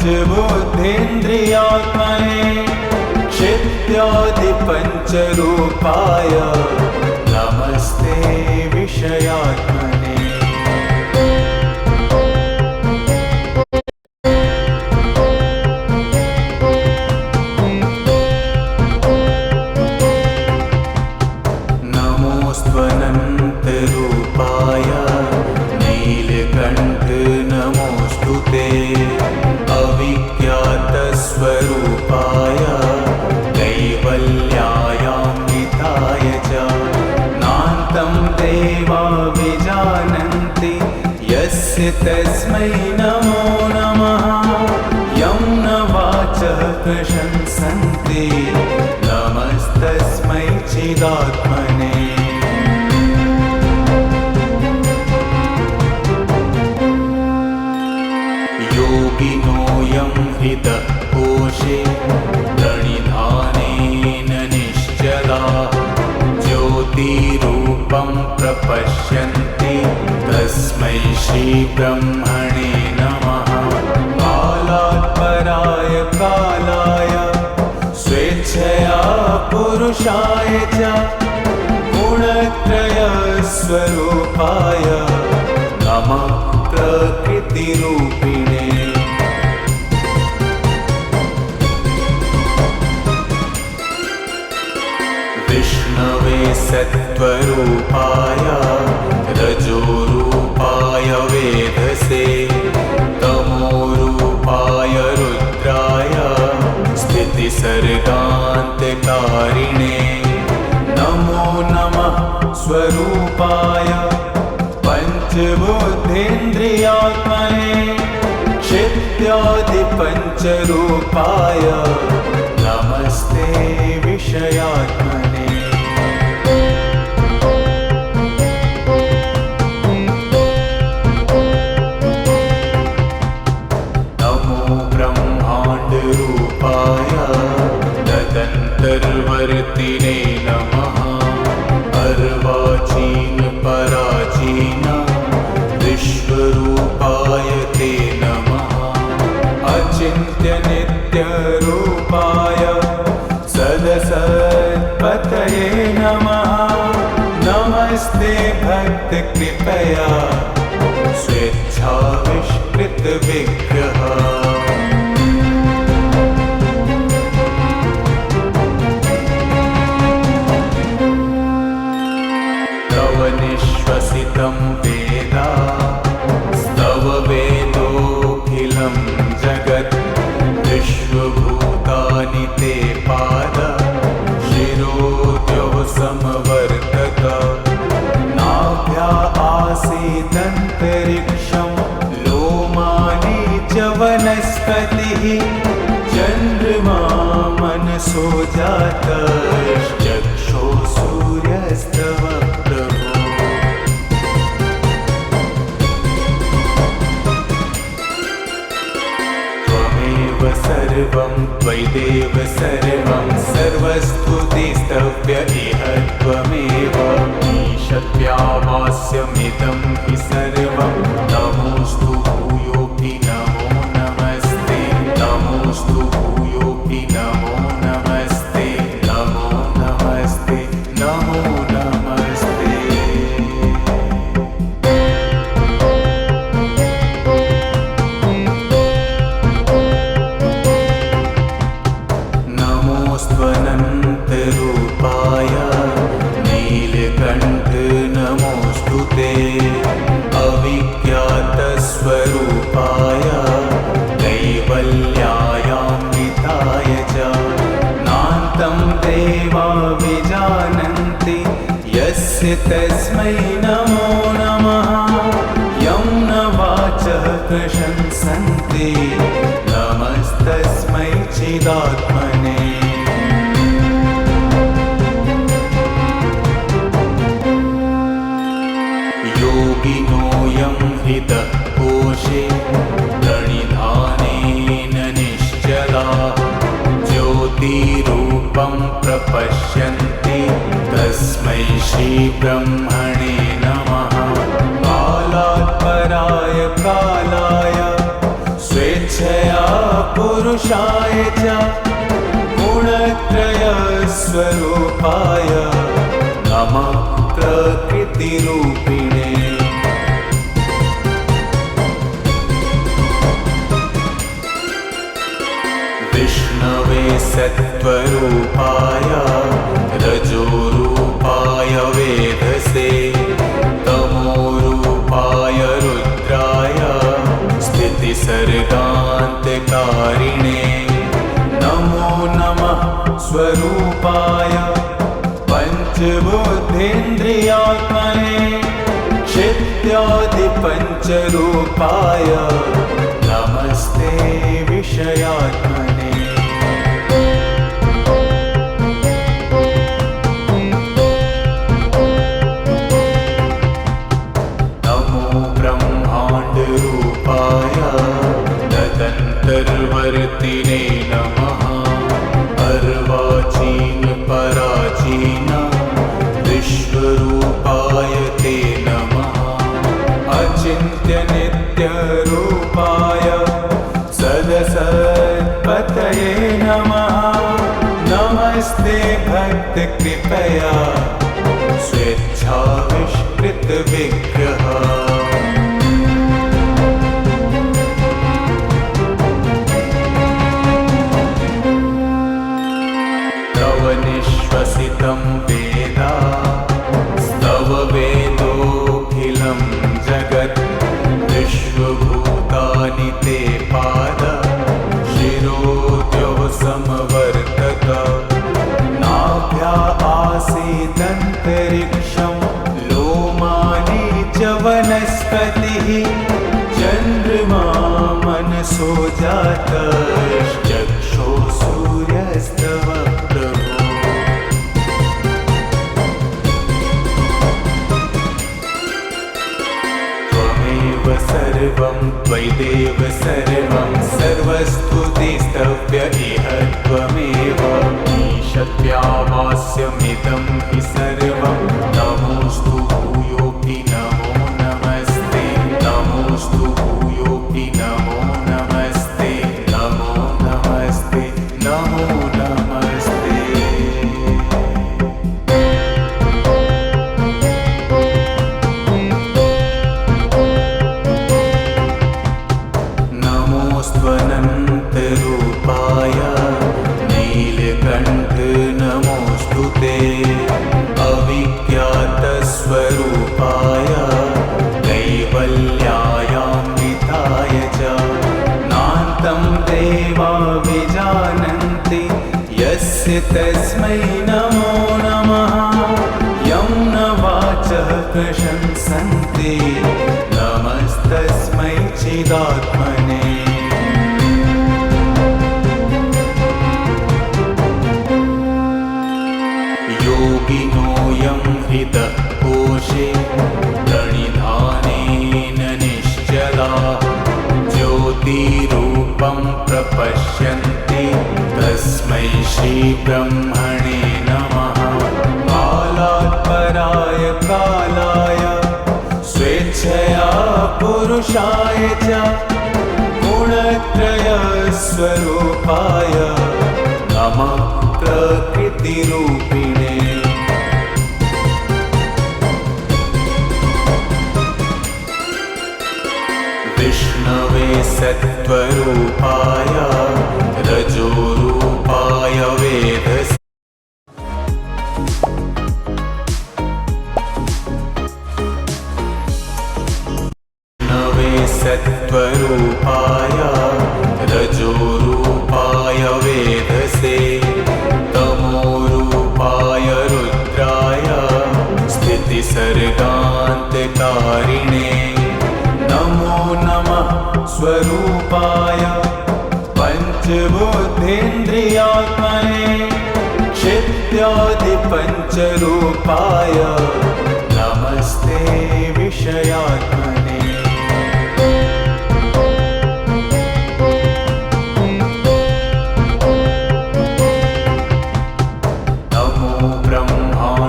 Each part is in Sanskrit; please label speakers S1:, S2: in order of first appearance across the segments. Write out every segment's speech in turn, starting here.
S1: पञ्चबुद्धीन्द्रियात्मने चित्यादिपञ्चरूपाय नमस्ते विषयात्मने। नमोऽस्त्वनन्तरूपाय नीलकण्ठ नमोऽस्तु ते। अविज्ञातस्वरूपाय कैवल्यायान्विताय च नान्तं देवा विजानन्ति यस्य तस्मै नमो नमः। यं न वाचः प्रशंसन्ति नमस्तस्मै चिदात्मने। योगिनो यं हृदः कोशे प्रणिधानेन निश्चलाः ज्योतिरूपं प्रपश्यन्ति तस्मै श्रीब्रह्मणे नमः। कालात् पराय कालाय स्वेच्छया पुरुषाय च गुणत्रयस्वरूपाय नमः प्रकृतिरूपिणे। विष्णवे सत्त्वरूपाय रजोरूपाय वेधसे तमोरूपाय रुद्राय स्थितिसर्गान्तकारिणे नमो नमः। स्वरूपाय पञ्चबुद्धीन्द्रियात्मने चित्यादिपञ्चरूपाय नमस्ते विषयात्मने। नमो ब्रह्माण्डरूपाय तदन्तर्वर्तिने नमः। अर्वाचीन पराचीन विश्वरूपाय ते नमः। अचिन्त्यनित्यरूपाय सदसत्पतये नमः। नमस्ते भक्तकृपया स्वेच्छाविष्कृतविग्रह। तव निःश्वसितं वेदा स्तव वेदोऽखिलं जगत् विश्वभूतानि ते पाद शिरोद्यौ समवर्तत। नाभ्या आसीदन्तरिक्षं लोमानि च वनस्पतिः चन्द्रमा मनसो जातश्चक्षो सूर्यस्तव प्रभो। त्वमेव सर्वं त्वयिदेव सर्वं सर्वस्तुतिस्तव्य इह त्वमेव। ईशत्यावास्यमिदं हि सर्वं नमोऽस्तु भूयोऽपि नमो नमस्ते। नमोऽस्तु भूयोऽपि नमो नमस्ते। नमो नमस्ते नमो नमस्ते। नमोऽस्त्वनन्तरूपाय नीलकण्ठ नमोऽस्तु ते। अविज्ञातस्वरूपाय कैवल्यायान्विताय च नान्तं देवा विजानन्ति यस्य तस्मै नमो नमः। यं न वाचः प्रशंसन्ति नमस्तस्मै चिदात्मने। योगिनो यं हृदः कोशे प्रणिधानेन निश्चलाः ज्योतिरूपं प्रपश्यन्ति तस्मै श्रीब्रह्मणे नमः। कालात् पराय कालाय स्वेच्छया पुरुषाय च गुणत्रयस्वरूपाय नमः प्रकृतिरूपिणे विष्णवे सत्त्वरूपाय रजोरूपाय वेधसे तमोरूपाय रुद्राय स्थितिसर्गान्तकारिणे नमो नमः स्वरूपाय पञ्चबुद्धीन्द्रियात्मने क्षित्यादिपञ्चरूपाय नमस्ते विषयात्मने नमो ब्रह्माण्डरूपाय तदन्तर्वर्तिने नमः अर्वाचीन पराचीन विश्वरूपाय ते नमः अचिन्त्यनित्यरूपाय सदसत्पतये नमः नमस्ते भक्तकृपया स्वेच्छाविष्कृतविग्रह निश्वसितं वेदा स्तव वेदोऽखिलं जगत् विश्वभूतानि ते पाद शिरोद्यौ समवर्तत नाभ्या आसीदन्तरिक्षं लोमानि च वनस्पतिः चन्द्रमा मनसो जातश्चक्षो सूर्यस्तव सर्वं त्वयिदेव सर्वं सर्वस्तुतिस्तव्य इह त्वमेव ईशत्यावास्यमिदं हि सर्वं नमोऽस्तु भूयोऽपि नमो नमस्ते नमोऽस्तु भूयोऽपि नमो नमस्ते नमो नमस्ते नमो नमस्ते नमोऽस्त्वनन्तरूपाय नीलकण्ठ नमोऽस्तु ते अविज्ञातस्वरूपाय कैवल्यायान्विताय च नान्तं देवा विजानन्ति यस्य तस्मै नमो नमः यं न वाचः प्रशंसन्ति नमस्तस्मै चिदात्मने योगिनोऽयं हृदः कोशे प्रणिधानेन निश्चलाः ज्योतिरूपं प्रपश्यन्ति तस्मै श्रीब्रह्मणे नमः कालात् पराय कालाय स्वेच्छया पुरुषाय च गुणत्रयस्वरूपाय नमः प्रकृतिरूपिणे विष्णवे सत्त्वरूपाय रजोरूपाय वेधसे सत्त्वरूपाय रजोरूपाय वेधसे तमोरूपाय रुद्राय स्थितिसर्गान्तकारिणे नमो नमः स्वरूपाय पञ्चबुद्धीन्द्रियात्मने क्षित्यादिपञ्चरूपाय नमस्ते विषयात्मने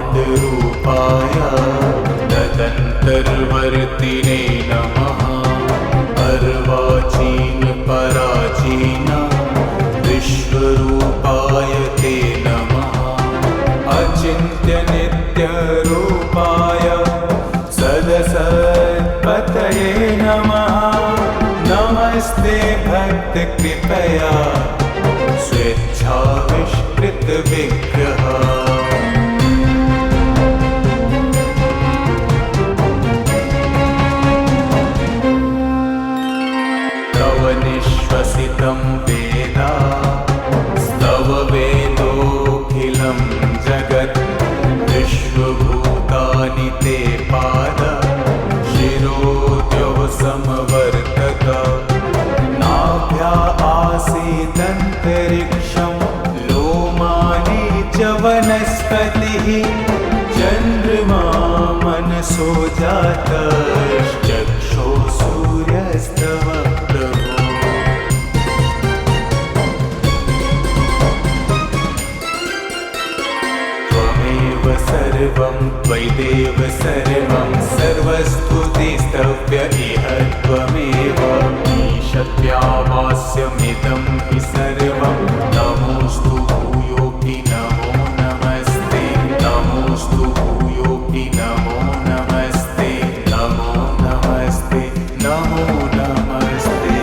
S1: ब्रह्माण्डरूपाय तदन्तर्वर्तिने नमः अर्वाचीन पराचीन कृपया स्वेच्छाविष्कृत विग्रह तव निश्वसितं वेदा स्तव वेदोऽखिलं जगत् विश्वभूतानि ते पाद शिरोद्योः समवर्तत नाभ्या आसीदन्तरिक्षं लोमानि च वनस्पतिः चन्द्रमा मनसो जातश्चक्षो सूर्यस्तव प्रभो त्वमेव सर्वं त्वयिदेव सर्वं सर्वस्तुतिस्तव्य इह त्वमेव ईशत्यावास्यमिदं हि सर्वं नमोऽस्तु भूयोऽपि नमो नमस्ते नमोऽस्तु भूयोऽपि नमो नमस्ते नमो नमस्ते नमो नमस्ते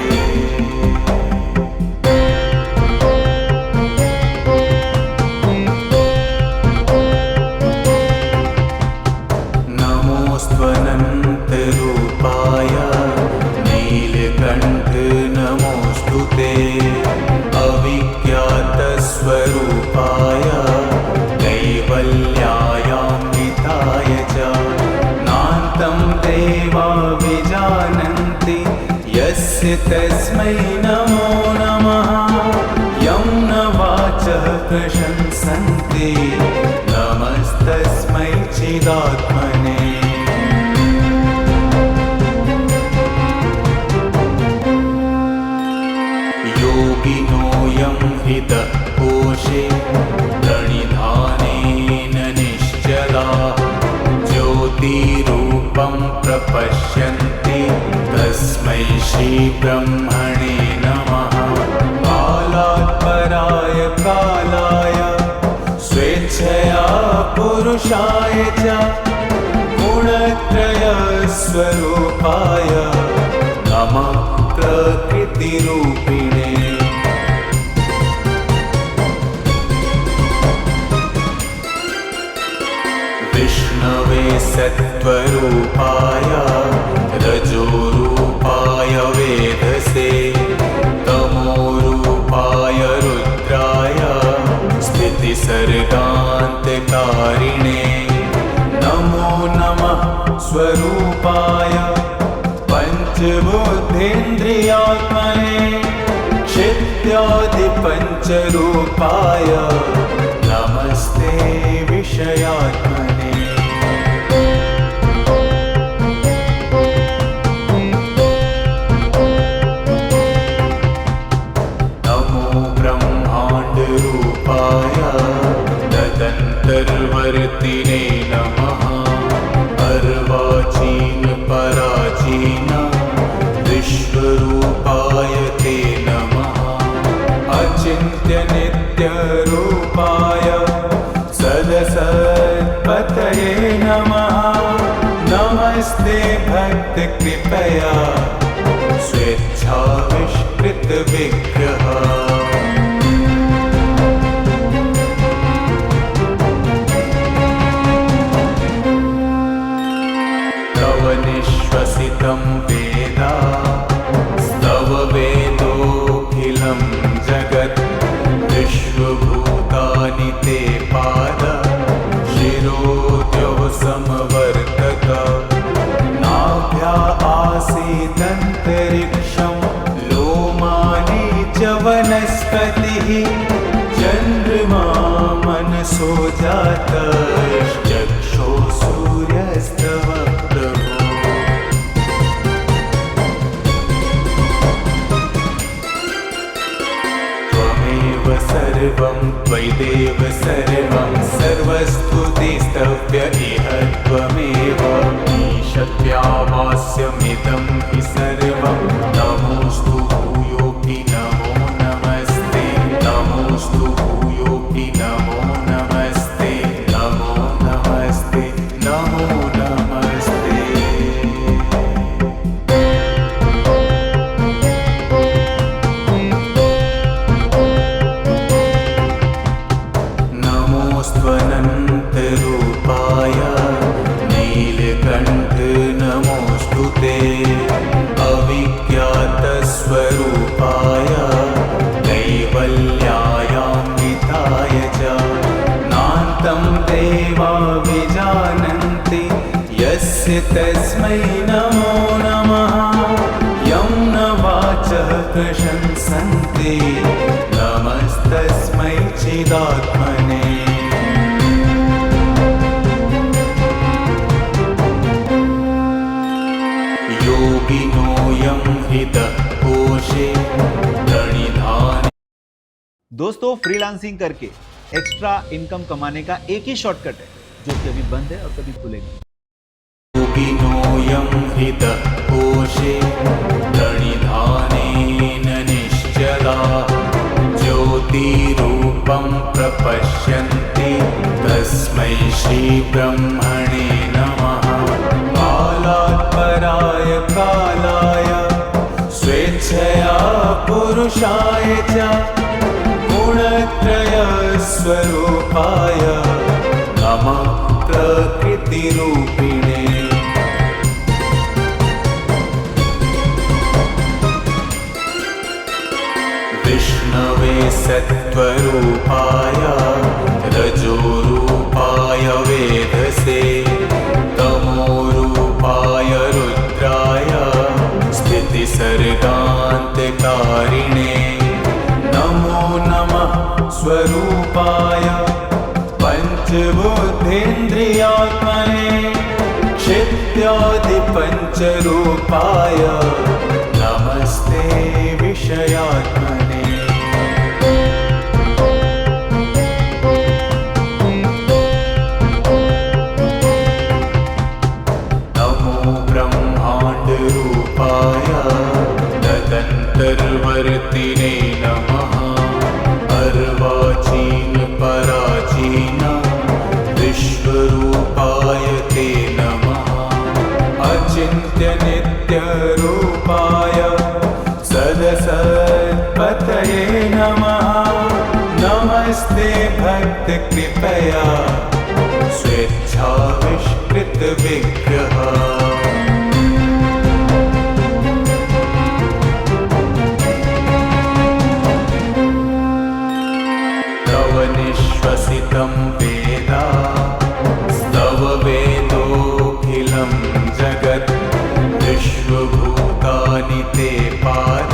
S1: नमोऽस्त्वनन्तरूपाय नीलकण्ठ नमोऽस्तु ते अविज्ञातस्वरूपाय कैवल्यायान्विताय च नान्तं देवा विजानन्ति यस्य तस्मै नमो नमः यं न वाचः प्रशंसन्ति नमस्तस्मै चिदात्मने योगिनोऽयं हृदः कोशे प्रणिधानेन निश्चलाः ज्योतिरूपं प्रपश्यन्ति तस्मै श्रीब्रह्मणे नमः कालात् पराय कालाय स्वेच्छया पुरुषाय च गुणत्रयस्वरूपाय नमः प्रकृतिरूपिणे विष्णवे सत्त्वरूपाय रजोरूपाय वेधसे तमोरूपाय रुद्राय स्थितिसर्गान्तकारिणे नमो नमः स्वरूपाय पञ्चबुद्धीन्द्रियात्मने क्षित्यादिपञ्चरूपाय नमस्ते विषयात्मने नमो ब्रह्माण्डरूपाय तदन्तर्वर्तिने नमः अर्वाचीन पराचीन विश्वरूपाय ते नमः अचिन्त्यनित्यरूपाय सदसत्पतये नमः नमस्ते भक्तकृपया स्वेच्छाविष्कृत विग्रह तव निश्वसितं वेदा स्तव वेदोऽखिलं जगत् विश्वभूतानि ते पाद शिरोद्योः समवर्तत नाभ्या आसीदन्तरिक्षं लोमानि च वनस्पतिः चन्द्रमा मनसो जातश्चक्षो सूर्यस्तव प्रभो त्वमेव सर्वं त्वयिदेव सर्वं सर्वस्तुतिस्तव्य इह त्वमेव ईशत्यावास्यमिदं हि सर्वं नमोऽस्तु भूयोऽपि नमो नमस्ते नमोऽस्तु भूयोऽपि नमो नमस्ते नमो नमस्ते नमो नमस्ते तस्मै नमो नमः। यं न वाचः प्रशंसन्ते नमस्तस्मै चिदात्मने। योगिनो यं हृदः कोशे प्रणिधाने।
S2: दोस्तों, फ्रीलांसिंग करके एक्स्ट्रा इनकम कमाने का एक ही शॉर्टकट है जो कि अभी बंद है और कभी खुलेगा।
S1: योगिनो यं हृदः कोशे प्रणिधानेन निश्चला ज्योतिरूपं प्रपश्यन्ति तस्मै श्रीब्रह्मणे नमः। कालात् पराय कालाय स्वेच्छया पुरुषाय च गुणत्रयस्वरूपाय नमः प्रकृतिरूपिणे। विष्णवे सत्त्वरूपाय रजोरूपाय वेधसे तमोरूपाय रुद्राय स्थितिसर्गान्तकारिणे नमो नमः स्वरूपाय पञ्चबुद्धीन्द्रियात्मने क्षित्यादिपञ्चरूपाय नमस्ते विषयात्मने। नमो ब्रह्माण्डरूपाय तदन्तर्वर्तिने नमः। अर्वाचीन पराचीन विश्वरूपाय ते नमः। अचिन्त्य नित्यरूपाय सदसत्पतये नमः। नमस्ते भक्तकृपया स्वेच्छाविष्कृतविग्रह। तव निःश्वसितं वेदा स्तव वेदोऽखिलं जगत् विश्वभूतानि ते पाद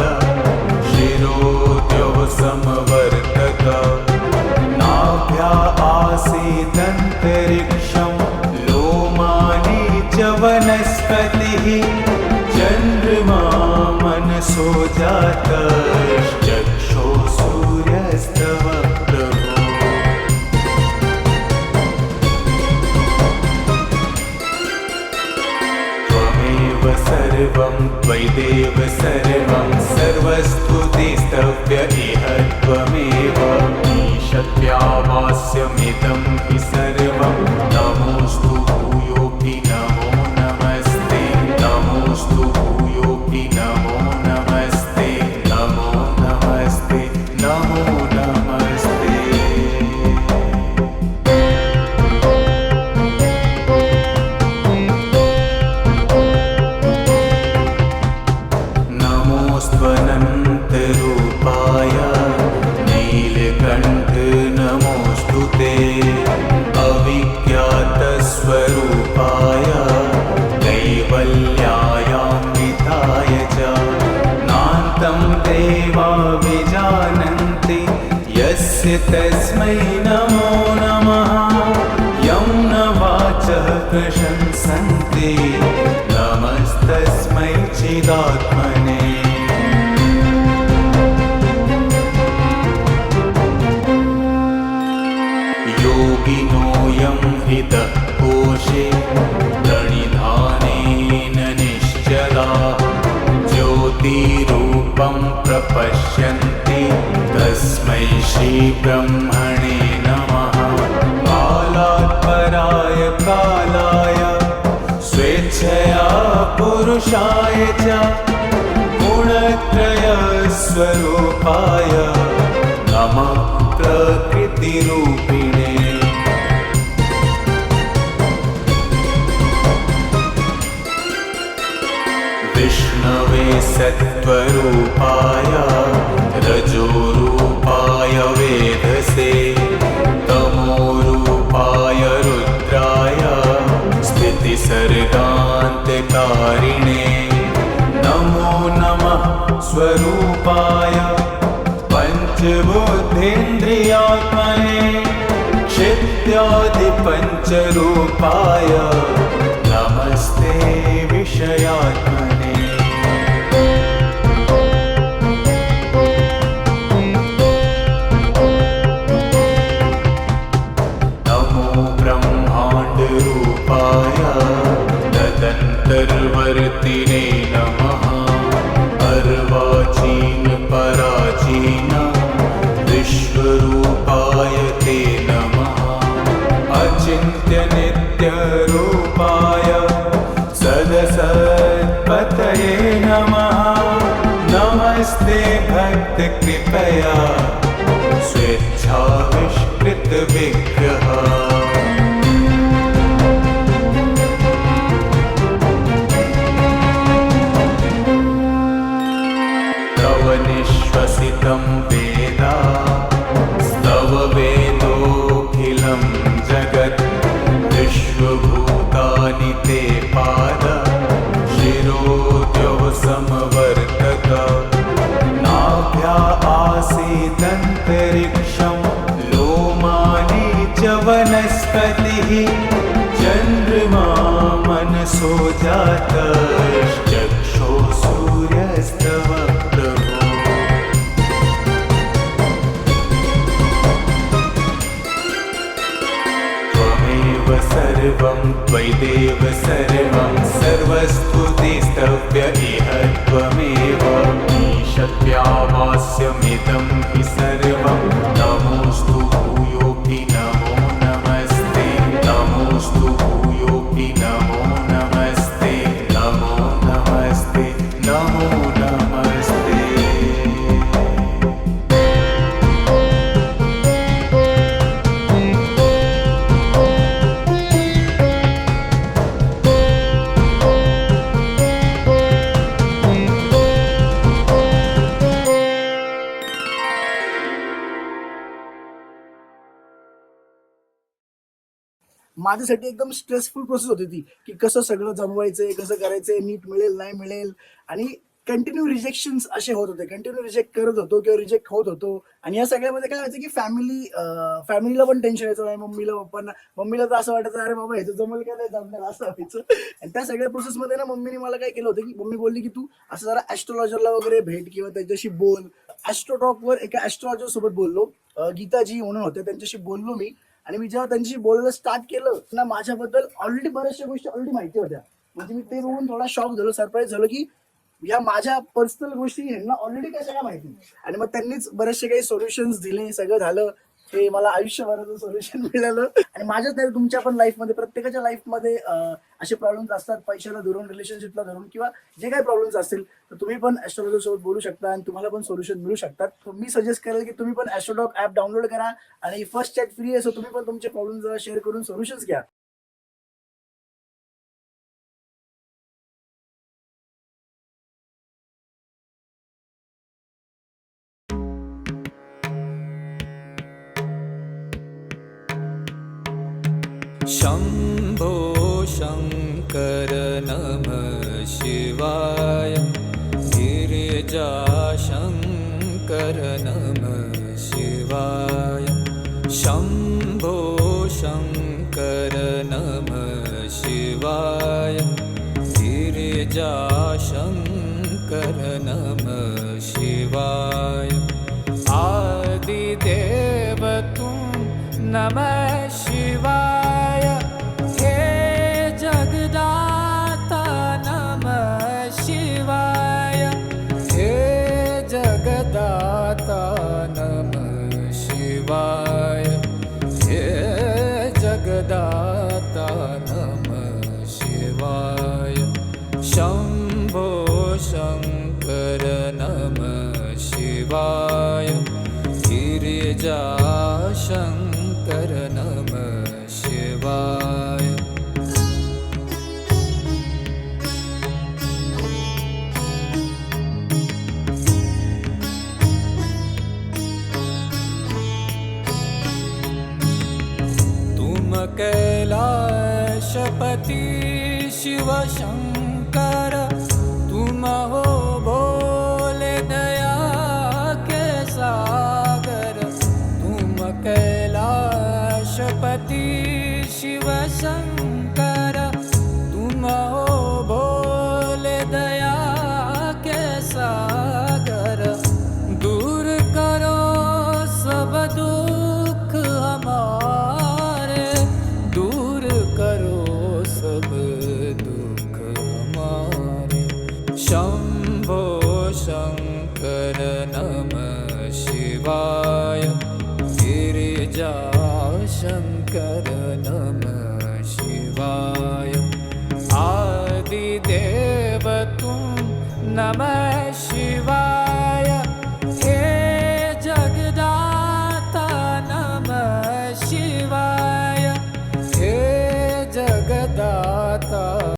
S1: शिरोद्यौ समवर्तत। नाभ्या आसीदन्तरिक्षं लोमानि च वनस्पतिः चन्द्रमा मनसो जातश्चक्षो सूर्यस्तव प्रभो। त्वमेव सर्वं त्वयिदेव सर्वं सर्वस्तुतिस्तव्य इह त्वमेव। ईशत्यावास्यमिदं हि सर्वं नमोऽस्तु भूयोऽपि नमो नमस्ते। नमोऽस्तु भूयोऽपि नमो नमस्ते। नमो नमस्ते नमो नमस्ते। नमोऽस्त्वनन्तरूपाय नीलकण्ठ नमोऽस्तु ते। अविज्ञातस्वरूपाय कैवल्यायान्विताय च नान्तं देवा विजानन्ति यस्य तस्मै नमो नमः। यं न वाचः प्रशंसन्ते नमस्तस्मै चिदात्मने। योगिनो यं हृदः कोशे प्रणिधानेन निश्चला ज्योतिरूपं प्रपश्यन्ति तस्मै श्रीब्रह्मणे नमः। कालात् पराय कालाय स्वेच्छया पुरुषाय च गुणत्रयस्वरूपाय नमः प्रकृतिरूपिणे। विष्णवे सत्त्वरूपाय रजोरूपाय वेधसे तमोरूपाय रुद्राय स्थितिसर्गान् स्वरूपाय पञ्चबुद्धीन्द्रियात्मने क्षित्यादिपञ्चरूपाय नमस्ते विषयात्मने। नमो ब्रह्माण्डरूपाय तदन्तर्वर्तिने नमः। अर्वाचीन पराचीन विश्वरूपाय ते नमः। अचिन्त्यनित्यरूपाय सदसत्पतये नमः। नमस्ते भक्तकृपया स्वेच्छाविष्कृतविग्रह। तव निःश्वसितं वेदा स्तव वेदोऽखिलं जगत्। विश्वभूतानि ते पाद शिरोद्यौ समवर्तत। नाभ्या आसीदन्तरिक्षं लोमानि च वनस्पतिः। चन्द्रमा मनसो जातश्चक्षो सूर्यस्तव प्रभो। त्वमेव सर्वं त्वयिदेव सर्वं सर्वस्तुतिस्तव्य इह त्वमेव। ईशत्यावास्यमिदं हि सर्वं नमोऽस्तु भूयोऽपि नमो नमस्ते। नमोऽस्तु भूयोऽपि नमो नमस्ते। नमो नमस्ते नमो नमस्ते।
S3: माझ्यासाठी एकदम स्ट्रेसफुल प्रोसेस होती ती, की कसं सगळं जमवायचंय, कसं करायचंय, नीट मिळेल नाही मिळेल, आणि कंटिन्यू रिजेक्शन्स असे होत होते. कंटिन्यू रिजेक्ट करत होतो किंवा रिजेक्ट होत होतो. आणि या सगळ्यामध्ये काय व्हायचं की फॅमिलीला पण टेन्शन यायचं नाही, मम्मीला पप्पांना. मम्मीला तर असं वाटायचं अरे बाबा ह्याचं जमल का नाही जमणार, असं व्हायचं. आणि त्या सगळ्या प्रोसेसमध्ये ना मम्मीने मला काय केलं होतं की मम्मी बोलली की तू असं जरा ऍस्ट्रॉलॉजरला वगैरे भेट किंवा त्यांच्याशी बोल. ऍस्ट्रोटॉकवर एका ऍस्ट्रॉलॉजर सोबत बोललो, गीताजी म्हणून होते, त्यांच्याशी बोललो मी. आणि मी जेव्हा त्यांच्याशी बोलायला स्टार्ट केलं ना, माझ्याबद्दल ऑलरेडी बऱ्याचशा गोष्टी ऑलरेडी माहिती होत्या. म्हणजे मी ते बघून थोडा शॉक झालो, सरप्राईज झालो की या माझ्या पर्सनल गोष्टी ह्यांना ऑलरेडी काय सगळ्या माहिती. आणि मग त्यांनीच बरेचसे काही सोल्युशन्स दिले, सगळं झालं. हे मला आयुष्यभराचं सोल्युशन मिळालं. आणि माझ्याच नाही, तुमच्या पण लाईफमध्ये, प्रत्येकाच्या लाईफमध्ये असे प्रॉब्लेम्स असतात, पैशाला धरून, रिलेशनशिपला धरून, किंवा जे काही प्रॉब्लेम्स असतील, तर तुम्ही पण ऍस्ट्रॉलॉजर सोबत बोलू शकता आणि तुम्हाला पण सोल्युशन मिळू शकतात. तर मी सजेस्ट करेल की तुम्ही पण ऍस्ट्रोटॉक ऍप डाउनलोड करा. आणि फर्स्ट चॅट फ्री आहे, सो तुम्ही पण तुमचे प्रॉब्लेम्स जरा शेअर करून सोल्युशन्स घ्या.
S4: शम्भो शङ्कर नमः शिवाय। गिरिजा शङ्कर नमः शिवाय। शम्भो शङ्कर नमः शिवाय। गिरिजा शङ्कर नमः शिवाय। आदिदेव तुम नमः शिवाय। हे जगदाता नमः शिवाय। हे जगदाता नमः शिवाय। हे जगदाता नमः शिवाय। शम्भो शङ्कर नमः शिवाय। गिरिजा शङ्कर नमः शिवाय। तुम कैलाशपति शिव शङ्कर। तुम हो भोले शिव शंकर तुम हो भोले दया के सागर दूर करो सब दुख हमारे दूर करो सब दुख हमारे शंभो शंकर नमः शिवाय गिरिजा शंकर नमः शिवाय आदिदेव तुम नमः शिवाय